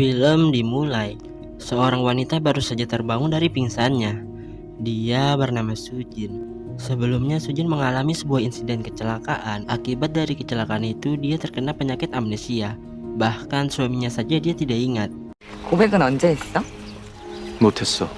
Film dimulai. Seorang wanita baru saja terbangun dari pingsannya. Dia bernama Sujin. Sebelumnya Sujin mengalami sebuah insiden kecelakaan. Akibat dari kecelakaan itu dia terkena penyakit amnesia. Bahkan suaminya saja dia tidak ingat. 고백은 언제 했어? 못했어.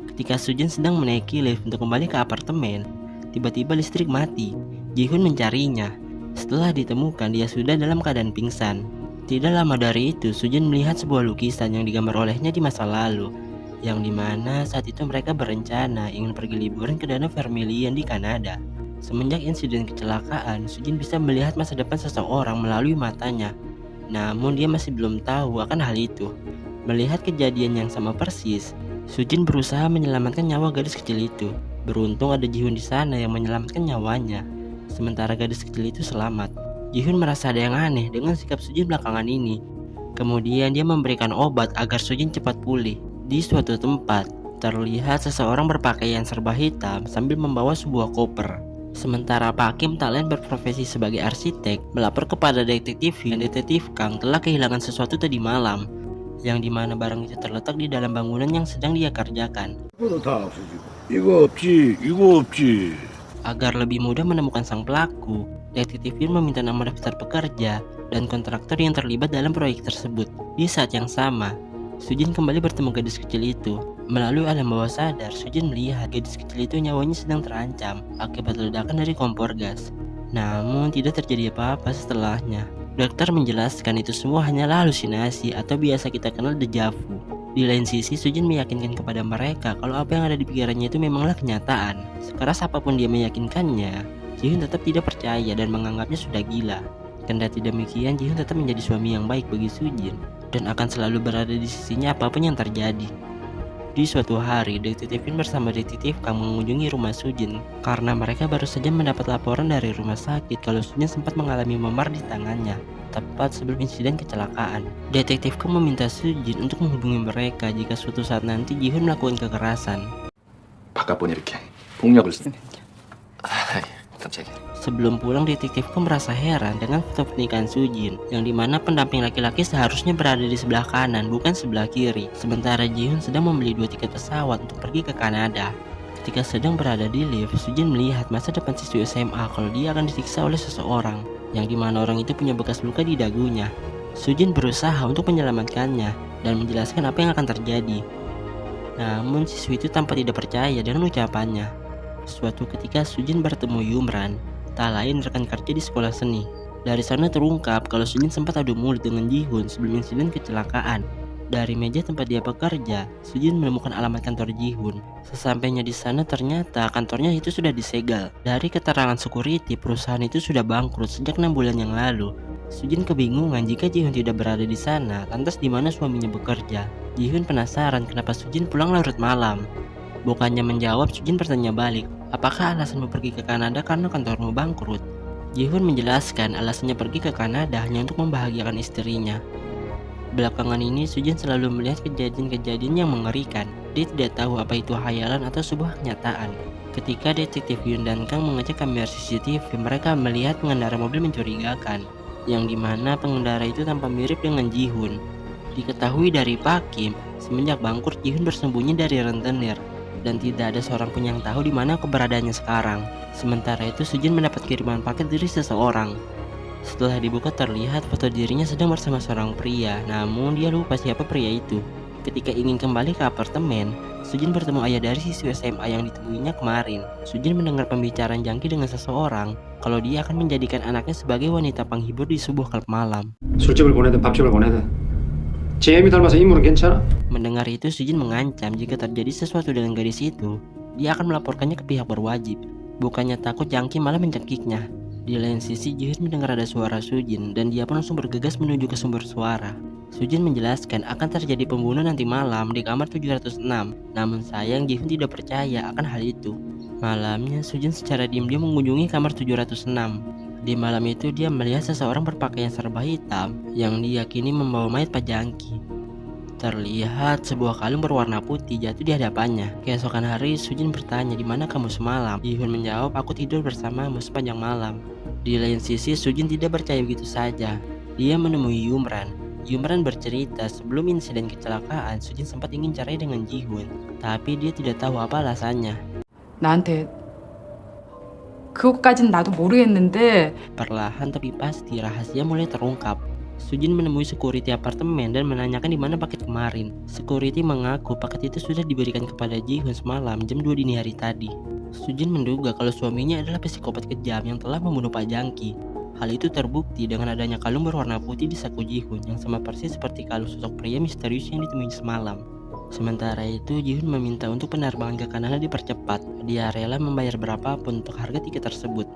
Ketika Sujin sedang menaiki lift untuk kembali ke apartemen, tiba-tiba listrik mati. Ji-hoon mencarinya. Setelah ditemukan dia sudah dalam keadaan pingsan. Tidak lama dari itu, Sujin melihat sebuah lukisan yang digambar olehnya di masa lalu, yang dimana saat itu mereka berencana ingin pergi liburan ke Danau Vermilion di Kanada. Semenjak insiden kecelakaan, Sujin bisa melihat masa depan seseorang melalui matanya. Namun dia masih belum tahu akan hal itu. Melihat kejadian yang sama persis, Sujin berusaha menyelamatkan nyawa gadis kecil itu. Beruntung ada Ji-hoon di sana yang menyelamatkan nyawanya. Sementara gadis kecil itu selamat. Ji-hoon merasa ada yang aneh dengan sikap Sujin belakangan ini. Kemudian dia memberikan obat agar Sujin cepat pulih. Di suatu tempat, terlihat seseorang berpakaian serba hitam sambil membawa sebuah koper. Sementara Pak Kim tak lain berprofesi sebagai arsitek melapor kepada detektif dan detektif Kang telah kehilangan sesuatu tadi malam, yang dimana barang itu terletak di dalam bangunan yang sedang dia kerjakan. 이거 없지. Agar lebih mudah menemukan sang pelaku, detektif Yun meminta nama daftar pekerja dan kontraktor yang terlibat dalam proyek tersebut. Di saat yang sama, Sujin kembali bertemu gadis kecil itu. Melalui alam bawah sadar, Sujin melihat gadis kecil itu nyawanya sedang terancam akibat ledakan dari kompor gas. Namun tidak terjadi apa-apa setelahnya. Dokter menjelaskan itu semua hanyalah halusinasi atau biasa kita kenal deja vu. Di lain sisi, Sujin meyakinkan kepada mereka kalau apa yang ada di pikirannya itu memanglah kenyataan. Sekeras apapun dia meyakinkannya, Ji-hoon tetap tidak percaya dan menganggapnya sudah gila. Kendati demikian, Ji-hoon tetap menjadi suami yang baik bagi Sujin dan akan selalu berada di sisinya apapun yang terjadi. Di suatu hari, detektif Yun bersama detektif Kang mengunjungi rumah Sujin karena mereka baru saja mendapat laporan dari rumah sakit kalau Sujin sempat mengalami memar di tangannya tepat sebelum insiden kecelakaan. Detektif Kang meminta Sujin untuk menghubungi mereka jika suatu saat nanti Ji-hoon melakukan kekerasan. 바깥 이렇게 폭력을 쓰는. 깜짝이야. Sebelum pulang, detektif Kang merasa heran dengan foto pernikahan Sujin, yang dimana pendamping laki-laki seharusnya berada di sebelah kanan bukan sebelah kiri. Sementara Ji-hoon sedang membeli 2 tiket pesawat untuk pergi ke Kanada. Ketika sedang berada di lift, Sujin melihat masa depan siswi SMA kalau dia akan disiksa oleh seseorang, yang dimana orang itu punya bekas luka di dagunya. Sujin berusaha untuk menyelamatkannya dan menjelaskan apa yang akan terjadi. Namun siswi itu tampak tidak percaya dengan ucapannya. Suatu ketika Sujin bertemu Yumran, tak lain rekan kerja di sekolah seni. Dari sana terungkap kalau Sujin sempat adu mulut dengan Ji-hoon sebelum insiden kecelakaan. Dari meja tempat dia bekerja, Sujin menemukan alamat kantor Ji-hoon. Sesampainya di sana ternyata kantornya itu sudah disegel. Dari keterangan security, perusahaan itu sudah bangkrut sejak 6 bulan yang lalu. Sujin kebingungan jika Ji-hoon tidak berada di sana, lantas di mana suaminya bekerja. Ji-hoon penasaran kenapa Sujin pulang larut malam. Bukannya menjawab, Sujin bertanya balik, apakah alasanmu pergi ke Kanada karena kantormu bangkrut? Ji-hoon menjelaskan alasannya pergi ke Kanada hanya untuk membahagiakan istrinya. Belakangan ini Sujin selalu melihat kejadian-kejadian yang mengerikan. Dia tidak tahu apa itu khayalan atau sebuah kenyataan. Ketika detektif Yun dan Kang mengecek kamera CCTV, mereka melihat pengendara mobil mencurigakan, yang dimana pengendara itu tampak mirip dengan Ji-hoon. Diketahui dari Pak Kim, semenjak bangkrut Ji-hoon bersembunyi dari rentenir dan tidak ada seorang pun yang tahu di mana keberadaannya sekarang. Sementara itu Sujin mendapat kiriman paket dari seseorang. Setelah dibuka terlihat foto dirinya sedang bersama seorang pria, namun dia lupa siapa pria itu. Ketika ingin kembali ke apartemen, Sujin bertemu ayah dari siswi SMA yang ditemuinya kemarin. Sujin mendengar pembicaraan jangki dengan seseorang kalau dia akan menjadikan anaknya sebagai wanita penghibur di sebuah klub malam. 술집을 보내든 밥집을 보내든 제이미 닮아서 인물은 괜찮아? Mendengar itu, Sujin mengancam jika terjadi sesuatu dengan gadis itu, dia akan melaporkannya ke pihak berwajib. Bukannya takut, jangki malah mencekiknya. Di lain sisi, Ji-hoon mendengar ada suara Sujin dan dia pun langsung bergegas menuju ke sumber suara. Sujin menjelaskan akan terjadi pembunuhan nanti malam di kamar 706. Namun sayang, Ji-hoon tidak percaya akan hal itu. Malamnya, Sujin secara diam-diam mengunjungi kamar 706. Di malam itu dia melihat seseorang berpakaian serba hitam yang diyakini membawa mayat Pak Jangki. Terlihat sebuah kalung berwarna putih jatuh di hadapannya. Keesokan hari, Sujin bertanya, di mana kamu semalam? Ji-hoon menjawab, aku tidur bersamamu sepanjang malam. Di lain sisi, Sujin tidak percaya begitu saja. Dia menemui Yumran. Yumran bercerita sebelum insiden kecelakaan, Sujin sempat ingin cerai dengan Ji-hoon, tapi dia tidak tahu apa alasannya. 나한테 그것까진 나도 moru겠는데 Perlahan tapi pasti rahasia mulai terungkap. Sujin menemui security apartemen dan menanyakan di mana paket kemarin. Security mengaku paket itu sudah diberikan kepada Ji-hoon semalam jam 2 dini hari tadi. Sujin menduga kalau suaminya adalah psikopat kejam yang telah membunuh Pak Jangki. Hal itu terbukti dengan adanya kalung berwarna putih di saku Ji-hoon yang sama persis seperti kalung sosok pria misterius yang ditemui semalam. Sementara itu, Ji-hoon meminta untuk penerbangan ke Kanada dipercepat. Dia rela membayar berapapun untuk harga tiket tersebut.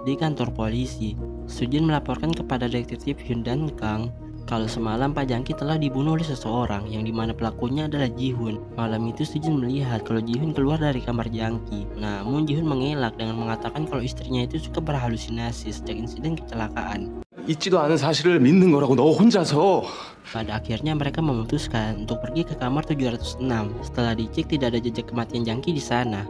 Di kantor polisi, Sujin melaporkan kepada detektif Hyun dan Kang kalau semalam Pak Jangki telah dibunuh oleh seseorang yang dimana pelakunya adalah Ji-hoon. Malam itu Sujin melihat kalau Ji-hoon keluar dari kamar Jangki. Namun Ji-hoon mengelak dengan mengatakan kalau istrinya itu suka berhalusinasi sejak insiden kecelakaan. 있지도 않은 사실을 믿는 거라고 너 혼자서. Pada akhirnya mereka memutuskan untuk pergi ke kamar 706. Setelah dicek tidak ada jejak kematian Jangki di sana.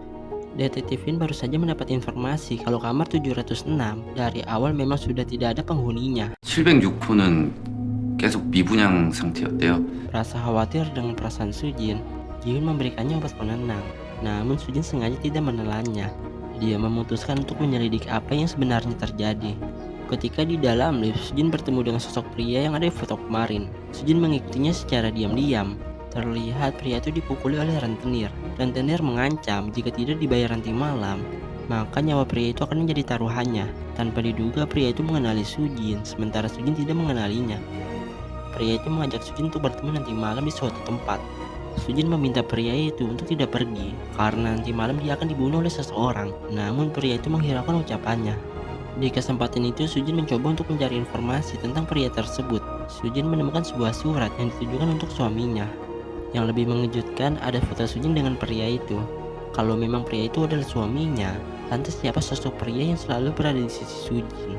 Detektif Hyun baru saja mendapat informasi kalau kamar 706 dari awal memang sudah tidak ada penghuninya. 706호는 계속 미분양 상태였대요. Rasa khawatir dengan perasaan Sujin, Ji-hoon memberikannya obat penenang. Namun Sujin sengaja tidak menelannya. Dia memutuskan untuk menyelidiki apa yang sebenarnya terjadi. Ketika di dalam lift, Sujin bertemu dengan sosok pria yang ada di foto kemarin. Sujin mengikutinya secara diam-diam. Terlihat pria itu dipukuli oleh rentenir. Rentenir mengancam jika tidak dibayar nanti malam, maka nyawa pria itu akan menjadi taruhannya. Tanpa diduga pria itu mengenali Sujin, sementara Sujin tidak mengenalinya. Pria itu mengajak Sujin untuk bertemu nanti malam di suatu tempat. Sujin meminta pria itu untuk tidak pergi karena nanti malam dia akan dibunuh oleh seseorang. Namun pria itu menghiraukan ucapannya. Di kesempatan itu Sujin mencoba untuk mencari informasi tentang pria tersebut. Sujin menemukan sebuah surat yang ditujukan untuk suaminya. Yang lebih mengejutkan ada foto Sujin dengan pria itu. Kalau memang pria itu adalah suaminya, lantas siapa sosok pria yang selalu berada di sisi Sujin?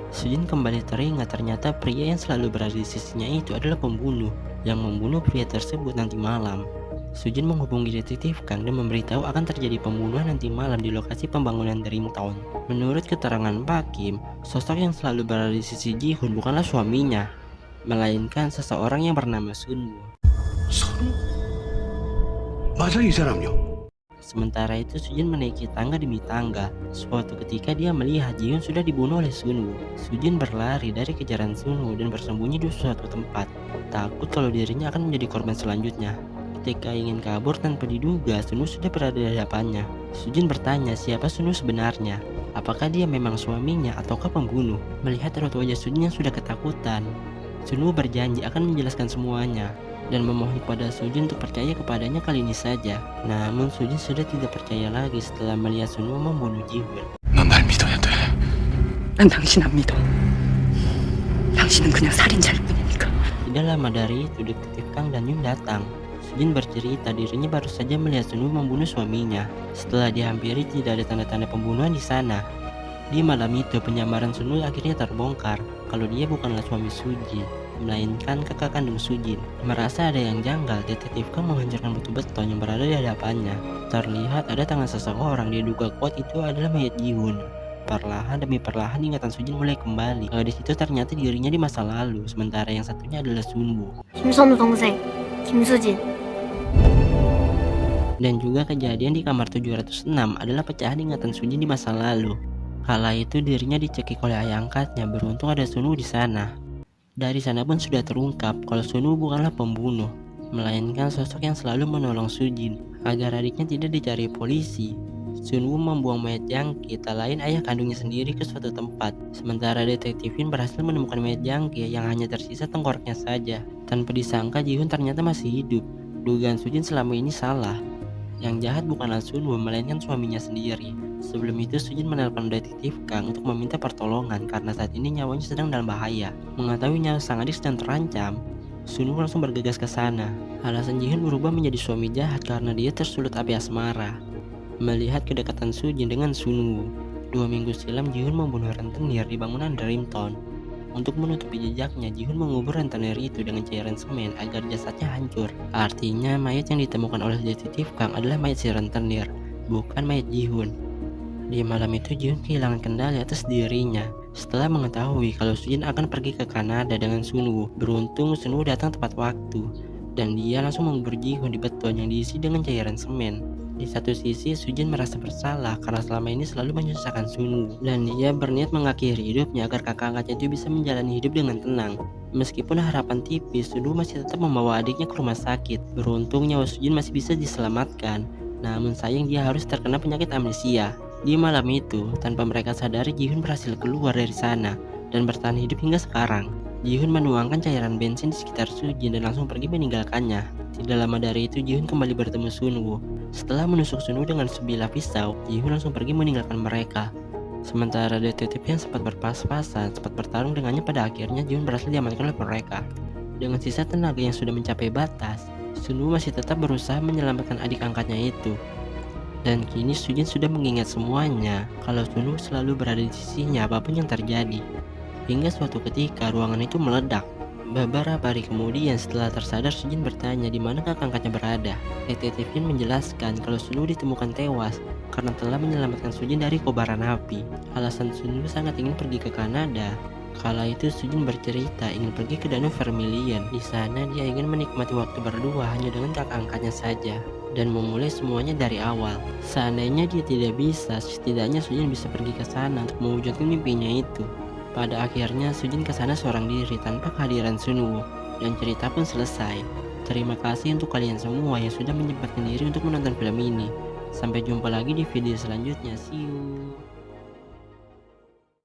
Sujin kembali teringat ternyata pria yang selalu berada di sisinya itu adalah pembunuh yang membunuh pria tersebut nanti malam. Sujin menghubungi detektif Kang dan memberitahu akan terjadi pembunuhan nanti malam di lokasi pembangunan Dreamtown. Menurut keterangan Pak Kim, sosok yang selalu berada di sisi Ji-hoon bukanlah suaminya, melainkan seseorang yang bernama Sunwoo. 선우? 맞아 이 사람요. Sementara itu Sujin menaiki tangga demi tangga. Suatu ketika dia melihat Ji-hoon sudah dibunuh oleh Sunwoo. Sujin berlari dari kejaran Sunwoo dan bersembunyi di suatu tempat, takut kalau dirinya akan menjadi korban selanjutnya. Ketika ingin kabur tanpa diduga, Sunwoo sudah berada di hadapannya. Sujin bertanya siapa Sunwoo sebenarnya. Apakah dia memang suaminya ataukah pembunuh? Melihat raut wajah Sujin yang sudah ketakutan, Sunwoo berjanji akan menjelaskan semuanya dan memohon kepada Sujin untuk percaya kepadanya kali ini saja. Namun Sujin sudah tidak percaya lagi setelah melihat Sunwoo membunuh Ji-hoon. 넌 날 믿어야 돼. 난 당신 안 믿어. 당신은 그냥 살인자일 뿐이니까. Tidak lama dari itu detektif Kang dan Yun datang. Sujin bercerita dirinya baru saja melihat Sunwoo membunuh suaminya. Setelah dihampiri tidak ada tanda-tanda pembunuhan di sana. Di malam itu penyamaran Sunwoo akhirnya terbongkar kalau dia bukanlah suami Sujin, melainkan kakak kandung Sujin. Merasa ada yang janggal, detektif Kang menghancurkan batu beton yang berada di hadapannya. Terlihat ada tangan seseorang, dia duga kuat itu adalah mayat Ji-hoon. Perlahan demi perlahan ingatan Sujin mulai kembali. Di situ ternyata dirinya di masa lalu, sementara yang satunya adalah Sunwoo. 김선우 동생, 김수진. Dan juga kejadian di kamar 706 adalah pecahan ingatan Sujin di masa lalu. Kala itu dirinya dicekik oleh ayah angkatnya, beruntung ada Sunwoo di sana. Dari sana pun sudah terungkap kalau Sunwoo bukanlah pembunuh, melainkan sosok yang selalu menolong Sujin agar adiknya tidak dicari polisi. Sunwoo membuang mayat Jangki, tak lain ayah kandungnya sendiri, ke suatu tempat. Sementara detektif Hyun berhasil menemukan mayat Jangki yang hanya tersisa tengkoraknya saja. Tanpa disangka Ji-hoon ternyata masih hidup. Dugaan Sujin selama ini salah. Yang jahat bukanlah Sunwoo, melainkan suaminya sendiri. Sebelum itu Sujin menelpon detektif Kang untuk meminta pertolongan karena saat ini nyawanya sedang dalam bahaya. Mengetahui nyawa sang adik sedang terancam, Sunwoo langsung bergegas ke sana. Alasan Ji-hoon berubah menjadi suami jahat karena dia tersulut api asmara. Melihat kedekatan Sujin dengan Sunwoo, 2 minggu silam Ji-hoon membunuh rentenir di bangunan Dreamtown. Untuk menutupi jejaknya, Ji-hoon mengubur rentenir itu dengan cairan semen agar jasadnya hancur. Artinya mayat yang ditemukan oleh detektif Kang adalah mayat si rentenir, bukan mayat Ji-hoon. Di malam itu Ji-hoon kehilangan kendali atas dirinya. Setelah mengetahui kalau Sujin akan pergi ke Kanada dengan Sunwoo, beruntung Sunwoo datang tepat waktu dan dia langsung mengubur Ji-hoon di beton yang diisi dengan cairan semen. Di satu sisi, Sujin merasa bersalah karena selama ini selalu menyusahkan Sunwoo dan dia berniat mengakhiri hidupnya agar kakak angkatnya itu bisa menjalani hidup dengan tenang. Meskipun harapan tipis, Sunwoo masih tetap membawa adiknya ke rumah sakit. Beruntung nyawa Sujin masih bisa diselamatkan, namun sayang dia harus terkena penyakit amnesia. Di malam itu, tanpa mereka sadari, Ji-hoon berhasil keluar dari sana dan bertahan hidup hingga sekarang. Ji-hoon menuangkan cairan bensin di sekitar Sujin dan langsung pergi meninggalkannya. Tidak lama dari itu, Ji-hoon kembali bertemu Sunwoo. Setelah menusuk Sunwoo dengan sebilah pisau, Ji-hoon langsung pergi meninggalkan mereka. Sementara detektif yang sempat berpas-pasan sempat bertarung dengannya, pada akhirnya Ji-hoon berhasil diamankan oleh mereka. Dengan sisa tenaga yang sudah mencapai batas, Sunwoo masih tetap berusaha menyelamatkan adik angkatnya itu. Dan kini Sujin sudah mengingat semuanya kalau Sunwoo selalu berada di sisinya apapun yang terjadi. Hingga suatu ketika ruangan itu meledak. Beberapa hari kemudian setelah tersadar, Sujin bertanya di mana kakak angkatnya berada. Detektif Yun menjelaskan kalau Sunwoo ditemukan tewas karena telah menyelamatkan Sujin dari kobaran api. Alasan Sunwoo sangat ingin pergi ke Kanada. Kala itu Sujin bercerita ingin pergi ke Danau Vermilion. Di sana dia ingin menikmati waktu berdua hanya dengan kakak angkatnya saja dan memulai semuanya dari awal. Seandainya dia tidak bisa, setidaknya Sujin bisa pergi ke sana untuk mewujudkan mimpinya itu. Pada akhirnya Sujin ke sana seorang diri tanpa kehadiran Sunwoo dan cerita pun selesai. Terima kasih untuk kalian semua yang sudah menyempatkan diri untuk menonton film ini. Sampai jumpa lagi di video selanjutnya. See you.